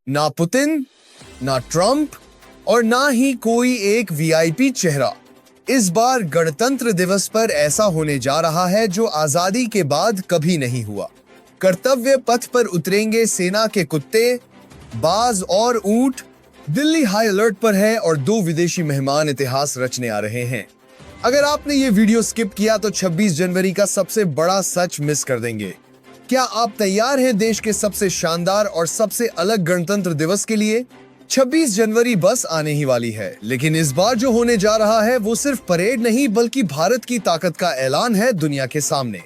ना पुतिन, ना ट्रंप और ना ही कोई एक वीआईपी चेहरा। इस बार गणतंत्र दिवस पर ऐसा होने जा रहा है जो आजादी के बाद कभी नहीं हुआ। कर्तव्य पथ पर उतरेंगे सेना के कुत्ते, बाज और ऊंट। दिल्ली हाई अलर्ट पर है और 2 विदेशी मेहमान इतिहास रचने आ रहे हैं। अगर आपने ये वीडियो स्किप किया तो 26 जनवरी का सबसे बड़ा सच मिस कर देंगे। क्या आप तैयार हैं देश के सबसे शानदार और सबसे अलग गणतंत्र दिवस के लिए? 26 जनवरी बस आने ही वाली है, लेकिन इस बार जो होने जा रहा है वो सिर्फ परेड नहीं बल्कि भारत की ताकत का ऐलान है दुनिया के सामने।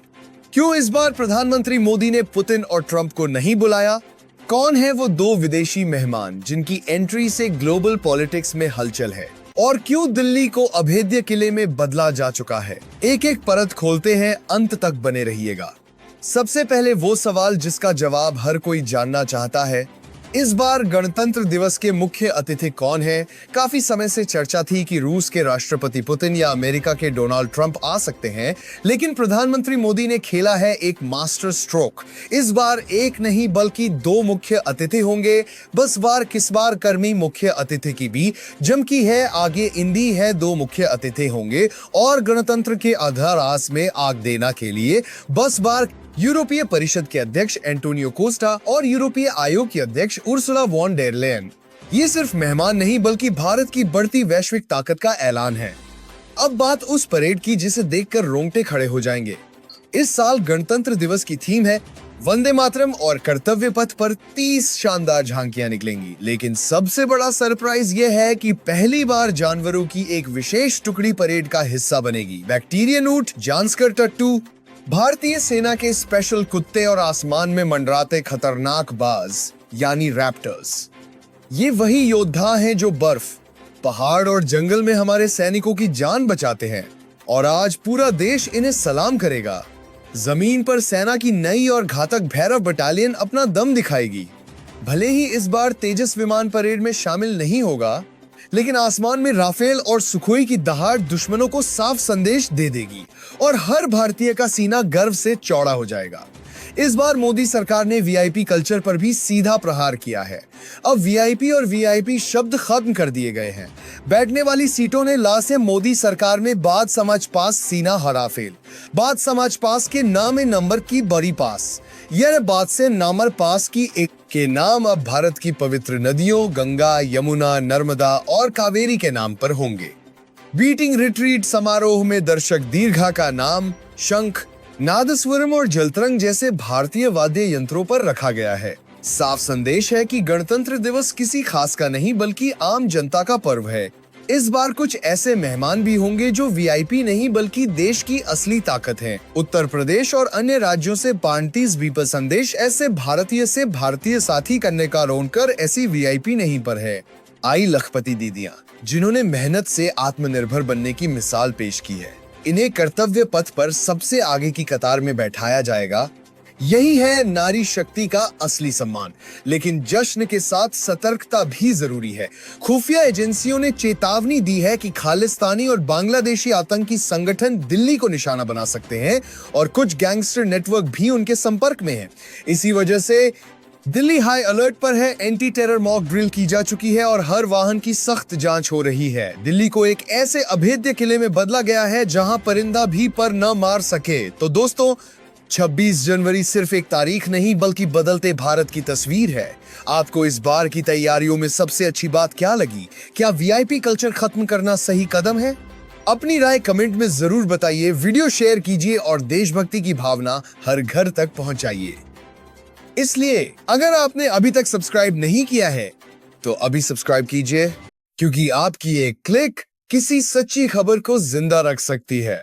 क्यों इस बार प्रधानमंत्री मोदी ने पुतिन और ट्रंप को नहीं बुलाया? कौन है वो 2 विदेशी मेहमान जिनकी एंट्री से ग्लोबल पॉलिटिक्स में हलचल है? और क्यों दिल्ली को अभेद्य किले में बदला जा चुका है? एक एक परत खोलते हैं, अंत तक बने रहिएगा। सबसे पहले वो सवाल जिसका जवाब हर कोई जानना चाहता है, इस बार गणतंत्र दिवस के मुख्य अतिथि कौन है? काफी समय से चर्चा थी कि रूस के राष्ट्रपति पुतिन या अमेरिका के डोनाल्ड ट्रंप आ सकते हैं, लेकिन प्रधानमंत्री मोदी ने खेला है एक मास्टर स्ट्रोक। इस बार एक नहीं बल्कि 2 मुख्य अतिथि होंगे। बस बार किस बार कर्मी मुख्य अतिथि की भी जमकी है, आगे इंडी है। 2 मुख्य अतिथि होंगे और गणतंत्र के आधारास में आग देना के लिए बस बार यूरोपीय परिषद के अध्यक्ष एंटोनियो कोस्टा और यूरोपीय आयोग की अध्यक्ष उर्सुला वॉन डेर लेयन। ये सिर्फ मेहमान नहीं बल्कि भारत की बढ़ती वैश्विक ताकत का ऐलान है। अब बात उस परेड की जिसे देखकर रोंगटे खड़े हो जाएंगे। इस साल गणतंत्र दिवस की थीम है वंदे मातरम और कर्तव्य पथ पर 30 शानदार झांकियां निकलेंगी। लेकिन सबसे बड़ा सरप्राइज यह है कि पहली बार जानवरों की एक विशेष टुकड़ी परेड का हिस्सा बनेगी। बैक्टीरियन ऊंट, जानस्कर टट्टू, भारतीय सेना के स्पेशल कुत्ते और आसमान में मंडराते खतरनाक बाज यानी रैप्टर्स। ये वही योद्धा हैं जो बर्फ, पहाड़ और जंगल में हमारे सैनिकों की जान बचाते हैं और आज पूरा देश इन्हें सलाम करेगा। जमीन पर सेना की नई और घातक भैरव बटालियन अपना दम दिखाएगी। भले ही इस बार तेजस विमान परेड में शामिल नहीं होगा, लेकिन आसमान में राफेल और सुखोई की दहाड़ दुश्मनों को साफ संदेश दे देगी और हर भारतीय का सीना गर्व से चौड़ा हो जाएगा। इस बार मोदी सरकार ने वीआईपी कल्चर पर भी सीधा प्रहार किया है। अब वीआईपी और वीआईपी शब्द खत्म कर दिए गए हैं। बैठने वाली सीटों ने ला से मोदी सरकार में बात समझ पास सीना हराफेल, बात समझ पास के नाम नंबर की बड़ी पास, यह बात से नामर पास की एक के नाम अब भारत की पवित्र नदियों गंगा, यमुना, नर्मदा और कावेरी के नाम पर होंगे। बीटिंग रिट्रीट समारोह में दर्शक दीर्घा का नाम शंख, नादस्वरम और जलतरंग जैसे भारतीय वाद्य यंत्रों पर रखा गया है। साफ संदेश है कि गणतंत्र दिवस किसी खास का नहीं बल्कि आम जनता का पर्व है। इस बार कुछ ऐसे मेहमान भी होंगे जो वीआईपी नहीं बल्कि देश की असली ताकत हैं। उत्तर प्रदेश और अन्य राज्यों से 35 बीपा संदेश ऐसे भारतीय से भारतीय साथी करने का रोनकर ऐसी वीआईपी नहीं पर है। आई लखपति दीदियां जिन्होंने मेहनत से आत्मनिर्भर बनने की मिसाल पेश की है, इन्हें कर्तव्य पथ पर सबसे आगे की कतार में बैठाया जाएगा। यही है नारी शक्ति का असली सम्मान। लेकिन जश्न के साथ सतर्कता भी जरूरी है। खुफिया एजेंसियों ने चेतावनी दी है कि खालिस्तानी और बांग्लादेशी आतंकी संगठन दिल्ली को निशाना बना सकते हैं और कुछ गैंगस्टर नेटवर्क भी उनके संपर्क में हैं। इसी वजह से दिल्ली हाई अलर्ट पर है। एंटी टेरर मॉक ड्रिल की जा चुकी है और हर वाहन की सख्त जांच हो रही है। दिल्ली को एक ऐसे अभेद्य किले में बदला गया है जहां परिंदा भी पर न मार सके। तो दोस्तों, 26 जनवरी सिर्फ एक तारीख नहीं बल्कि बदलते भारत की तस्वीर है। आपको इस बार की तैयारियों में सबसे अच्छी बात क्या लगी? क्या वीआईपी कल्चर खत्म करना सही कदम है? अपनी राय कमेंट में जरूर बताइए, वीडियो शेयर कीजिए और देशभक्ति की भावना हर घर तक पहुंचाइए। इसलिए अगर आपने अभी तक सब्सक्राइब नहीं किया है तो अभी सब्सक्राइब कीजिए, क्योंकि आपकी एक क्लिक किसी सच्ची खबर को जिंदा रख सकती है।